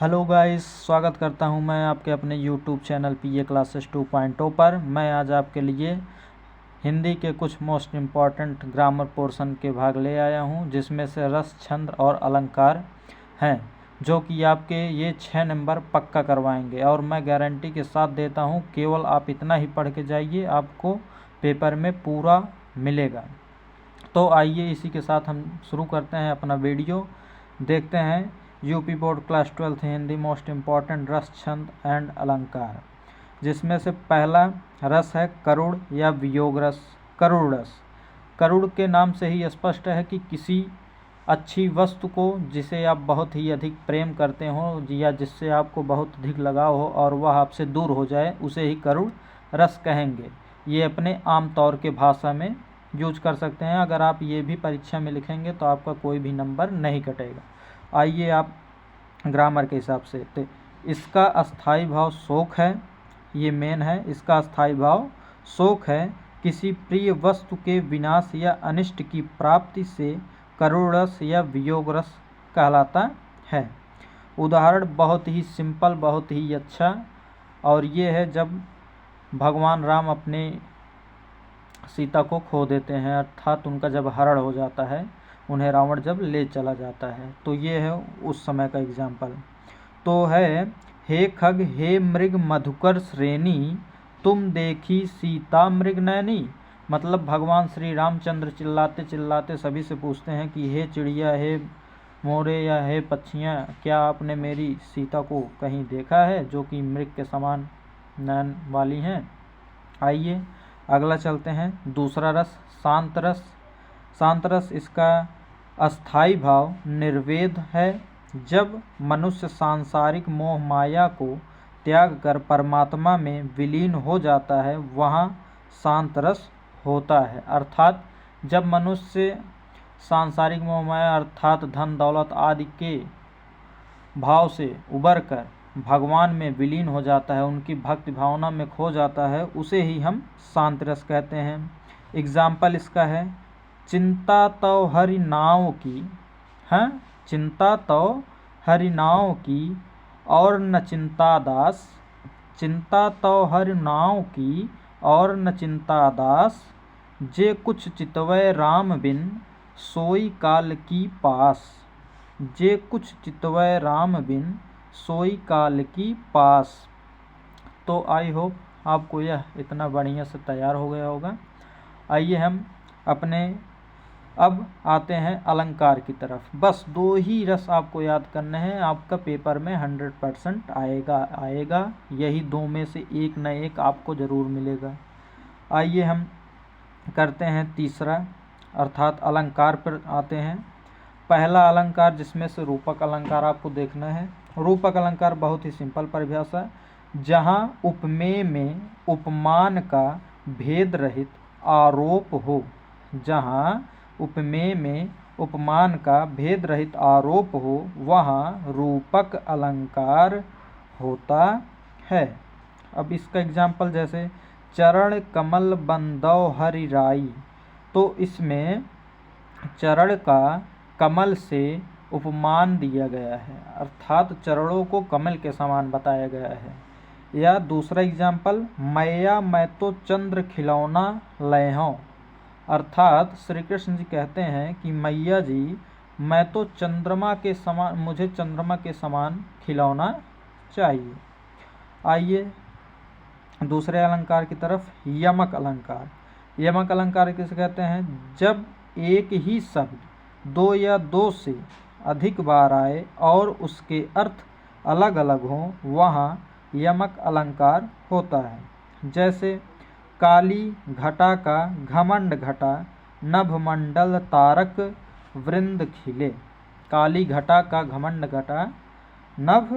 Hello guys, स्वागत करता हूं मैं आपके अपने यूट्यूब चैनल पीए क्लासेस 2.0 पर। मैं आज आपके लिए हिंदी के कुछ मोस्ट इम्पॉर्टेंट ग्रामर पोर्शन के भाग ले आया हूं, जिसमें से रस, छंद और अलंकार हैं, जो कि आपके ये 6 नंबर पक्का करवाएंगे। और मैं गारंटी के साथ देता हूं, केवल आप इतना ही पढ़ के जाइए, आपको पेपर में पूरा मिलेगा। तो आइए इसी के साथ हम शुरू करते हैं अपना वीडियो। देखते हैं UP board class 12 Hindi most important रस, छंद एंड अलंकार, जिसमें से पहला रस है करुड़ या वियोग रस। करुड़ रस, करुड़ के नाम से ही स्पष्ट है कि किसी अच्छी वस्तु को जिसे आप बहुत ही अधिक प्रेम करते हो या जिससे आपको बहुत अधिक लगाव हो और वह आपसे दूर हो जाए, उसे ही करुड़ रस कहेंगे। ये अपने आम तौर के भाषा में यूज कर सकते हैं। अगर आप ये भी परीक्षा में लिखेंगे तो आपका कोई भी नंबर नहीं कटेगा। आइए आप ग्रामर के हिसाब से, तो इसका अस्थाई भाव शोक है, ये मेन है। इसका अस्थाई भाव शोक है। किसी प्रिय वस्तु के विनाश या अनिष्ट की प्राप्ति से करुण रस या वियोग रस कहलाता है। उदाहरण बहुत ही सिंपल, बहुत ही अच्छा, और ये है जब भगवान राम अपने सीता को खो देते हैं, अर्थात उनका जब हरण हो जाता है, उन्हें रावण जब ले चला जाता है, तो ये है उस समय का एग्जाम्पल। तो है, हे खग हे मृग मधुकर श्रेणी, तुम देखी सीता मृग नैनी। मतलब भगवान श्री रामचंद्र चिल्लाते चिल्लाते सभी से पूछते हैं कि हे चिड़िया, हे मोरे या हे पक्षियाँ, क्या आपने मेरी सीता को कहीं देखा है, जो कि मृग के समान नैन वाली हैं। आइए अगला चलते हैं। दूसरा रस शांत रस। शांत रस, इसका अस्थाई भाव निर्वेद है। जब मनुष्य सांसारिक मोह माया को त्याग कर परमात्मा में विलीन हो जाता है, वहाँ शांत रस होता है। अर्थात जब मनुष्य सांसारिक मोह माया अर्थात धन दौलत आदि के भाव से उबर कर भगवान में विलीन हो जाता है, उनकी भक्ति भावना में खो जाता है, उसे ही हम शांत रस कहते हैं। एग्जाम्पल इसका है, चिंता तो हरि नाव की, हाँ, चिंता तो हरि नाव की और न चिंता दास। चिंता तो हरि नाव की और न चिंता दास, जे कुछ चितवै राम बिन सोई काल की पास। जे कुछ चितवै राम बिन सोई काल की पास। तो आई होप आपको यह इतना बढ़िया से तैयार हो गया होगा। आइए हम अपने अब आते हैं अलंकार की तरफ। बस 2 ही रस आपको याद करने हैं, आपका पेपर में 100% आएगा। यही 2 में से एक न एक आपको ज़रूर मिलेगा। आइए हम करते हैं तीसरा, अर्थात अलंकार पर आते हैं। पहला अलंकार, जिसमें से रूपक अलंकार आपको देखना है। रूपक अलंकार बहुत ही सिंपल परिभाषा, जहाँ उपमेय में उपमान का भेद रहित आरोप हो। जहाँ उपमेय में उपमान का भेद रहित आरोप हो, वहाँ रूपक अलंकार होता है। अब इसका एग्जाम्पल, जैसे चरण कमल बंदौ हरि राई, तो इसमें चरण का कमल से उपमान दिया गया है, अर्थात चरणों को कमल के समान बताया गया है। या दूसरा एग्जाम्पल, मैया मैं तो चंद्र खिलौना लैहों, अर्थात श्री कृष्ण जी कहते हैं कि मैया जी, मैं तो चंद्रमा के समान, मुझे चंद्रमा के समान खिलौना चाहिए। आइए दूसरे अलंकार की तरफ, यमक अलंकार। यमक अलंकार किसे कहते हैं? जब एक ही शब्द 2 या 2 से अधिक बार आए और उसके अर्थ अलग अलग हों, वहाँ यमक अलंकार होता है। जैसे काली घटा का घमंड घटा, नभमंडल तारक वृंद खिले। काली घटा का घमंड घटा, नभ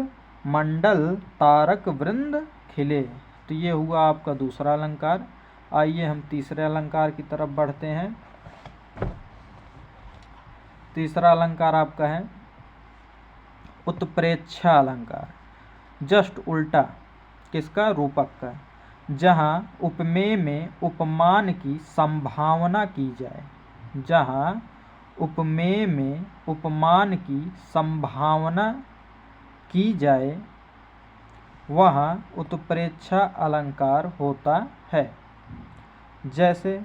मंडल तारक वृंद खिले। तो ये हुआ आपका दूसरा अलंकार। आइए हम तीसरे अलंकार की तरफ बढ़ते हैं। तीसरा अलंकार आपका है उत्प्रेक्षा अलंकार, जस्ट उल्टा किसका? रूपक का। जहाँ उपमेय में उपमान की संभावना की जाए। जहाँ उपमेय में उपमान की संभावना की जाए वहाँ उत्प्रेक्षा अलंकार होता है। जैसे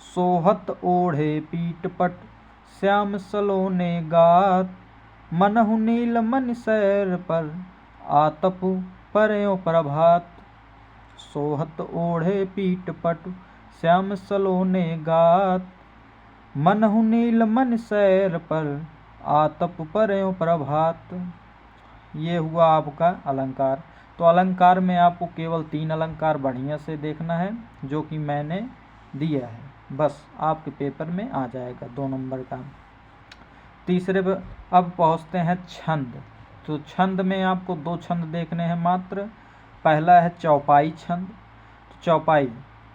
सोहत ओढ़े पीटपट श्याम सलोने गात, मनहु नील मन सैर पर आतप पर्यों प्रभात। सोहत ओढ़े पीटपट श्याम सलोने गात, मनहु नील मन सैर पर आतप पर्यों प्रभात। ये हुआ आपका अलंकार। तो अलंकार में आपको केवल 3 अलंकार बढ़िया से देखना है जो कि मैंने दिया है, बस आपके पेपर में आ जाएगा 2 नंबर का। तीसरे पर अब पहुँचते हैं छंद। तो छंद में आपको 2 छंद देखने हैं मात्र। पहला है चौपाई छंद। तो चौपाई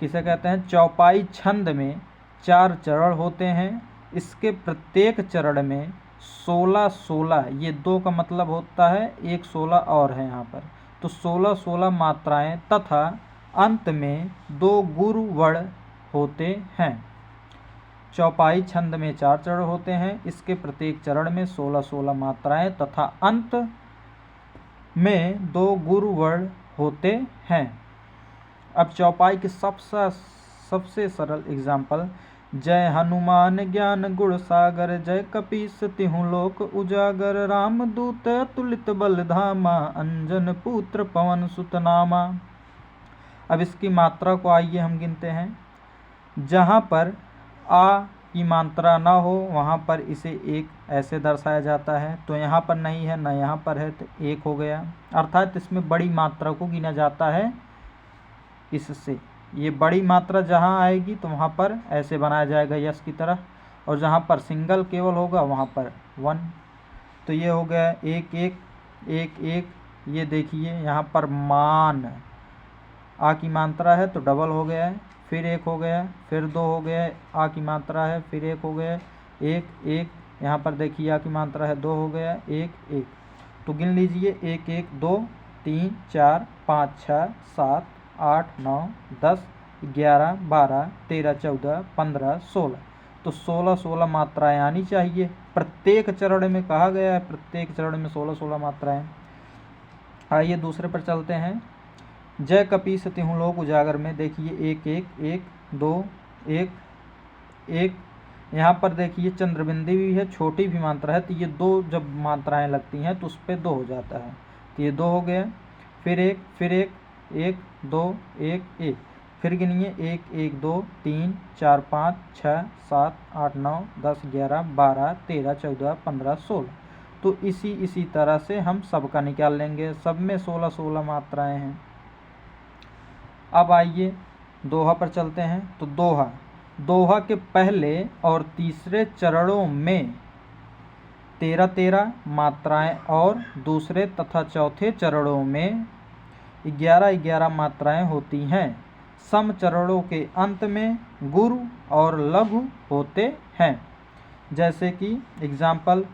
किसे कहते हैं? चौपाई छंद में 4 चरण होते हैं। इसके प्रत्येक चरण में 16-16, ये 2 का मतलब होता है 1 16 और है यहाँ पर, तो 16-16 मात्राएं तथा अंत में 2 गुरु वर्ण होते हैं। चौपाई छंद में 4 चरण होते हैं। इसके प्रत्येक चरण में 16-16 मात्राएं तथा अंत में 2 गुरु वर्ण होते हैं। अब चौपाई के सबसे सरल एग्जाम्पल, जय हनुमान ज्ञान गुण सागर, जय कपीस तिहु लोक उजागर, राम दूत अतुलित बल धामा, अंजन पुत्र पवन सुत नामा। अब इसकी मात्रा को आइए हम गिनते हैं। जहाँ पर आ की मात्रा ना हो वहाँ पर इसे 1 ऐसे दर्शाया जाता है। तो यहाँ पर नहीं है, ना यहाँ पर है, तो 1 हो गया। अर्थात इसमें बड़ी मात्रा को गिना जाता है इससे। ये बड़ी मात्रा जहाँ आएगी तो वहाँ पर ऐसे बनाया जाएगा यश की तरह, और जहाँ पर सिंगल केवल होगा वहाँ पर 1। तो ये हो गया 1 1 1 1। ये देखिए यहाँ पर मान आ की मात्रा है तो डबल हो गया है, फिर 1 हो गया, फिर 2 हो गया, आ की मात्रा है, फिर 1 हो गया, 1 1। यहाँ पर देखिए आ की मात्रा है 2 हो गया, 1 1। तो गिन लीजिए 1 1 2 3 4 5 6 7 8 9 10 11 12 13 14 15 16। तो 16-16 मात्राएं आनी चाहिए। प्रत्येक चरण में कहा गया है, प्रत्येक चरण में 16-16 मात्राएं। आइए दूसरे पर चलते हैं। जय कपीस तिहु लोक उजागर में देखिए 1 1 1 2 1 1। यहाँ पर देखिए चंद्रबिंदी भी है, छोटी भी मात्रा है, तो ये 2 जब मात्राएं लगती हैं तो उस पर 2 हो जाता है। तो ये 2 हो गया, फिर 1 फिर 1 1 2 1 1। फिर गिनिए 1 1 2 3 4 5 6 7 8 9 10 11 12 13 14 15 16। तो इसी तरह से हम सबका निकाल लेंगे। सब में 16-16 मात्राएं हैं। अब आइए दोहा पर चलते हैं। तो दोहा के पहले और तीसरे चरणों में 13-13 मात्राएं और दूसरे तथा चौथे चरणों में 11-11 मात्राएं होती हैं। सम चरणों के अंत में गुरु और लघु होते हैं। जैसे कि एग्जाम्पल,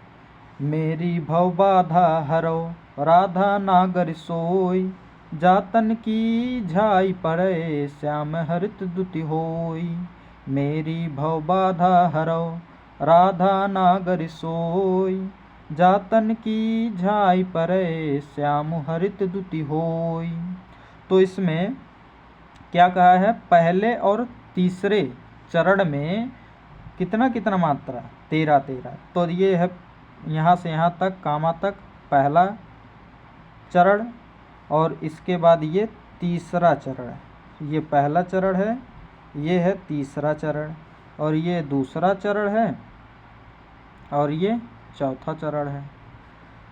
मेरी भव बाधा हरो, राधा नागर सोई, जातन की झाई पड़े, श्याम हरित दुति होई। मेरी भव बाधा हरो, राधा नागर सोई, जातन की झाई पड़े, श्याम हरित दुति होई। तो इसमें क्या कहा है? पहले और तीसरे चरण में कितना कितना मात्रा? 13-13। तो ये है यहाँ से यहाँ तक, कामा तक पहला चरण, और इसके बाद ये तीसरा चरण है। ये पहला चरण है, ये है तीसरा चरण, और ये दूसरा चरण है, और ये चौथा चरण है।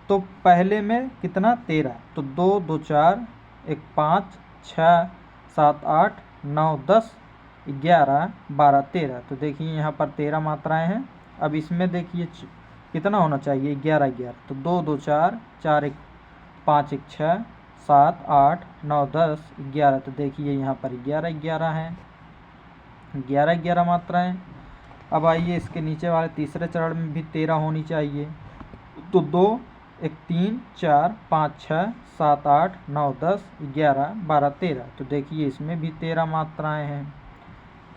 तो पहले में कितना? 13। तो 2 2 4 1 5 6 7 8 9 10 11 12 13। तो देखिए यहाँ पर 13 मात्राएं हैं। अब इसमें देखिए कितना होना चाहिए? 11 11। तो 2 2 4 4 1 5 1 6 7 8 9 10 11। तो देखिए यहाँ पर 11 11 हैं, 11 11 मात्राएं। अब आइए इसके नीचे वाले तीसरे चरण में भी 13 होनी चाहिए। तो 2 1 3 4 5 6 7 8 9 10 11 12 13। तो देखिए इसमें भी 13 मात्राएं हैं।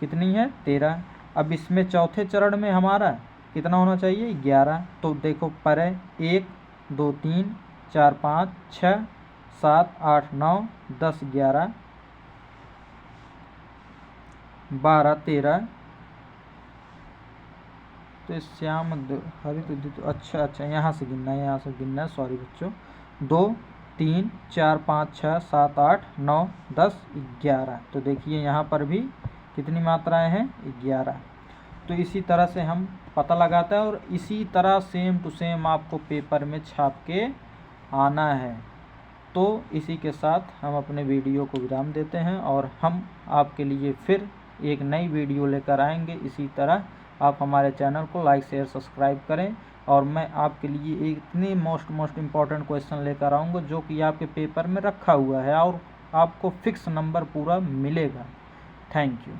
कितनी है? 13। अब इसमें चौथे चरण में हमारा कितना होना चाहिए? 11। तो देखो परे 1 2 3 4 5 6 7 8 9 10 11 12 13। तो श्याम हरित उद्युत, अच्छा यहाँ से गिनना है, सॉरी बच्चों। 2 3 4 5 6 7 8 9 10 11। तो देखिए यहाँ पर भी कितनी मात्राएं हैं, 11। तो इसी तरह से हम पता लगाते हैं और इसी तरह सेम टू सेम आपको पेपर में छाप के आना है। तो इसी के साथ हम अपने वीडियो को विराम देते हैं और हम आपके लिए फिर एक नई वीडियो लेकर आएंगे। इसी तरह आप हमारे चैनल को लाइक शेयर सब्सक्राइब करें और मैं आपके लिए इतने मोस्ट इम्पॉर्टेंट क्वेश्चन लेकर आऊँगा जो कि आपके पेपर में रखा हुआ है और आपको फिक्स नंबर पूरा मिलेगा। Thank you.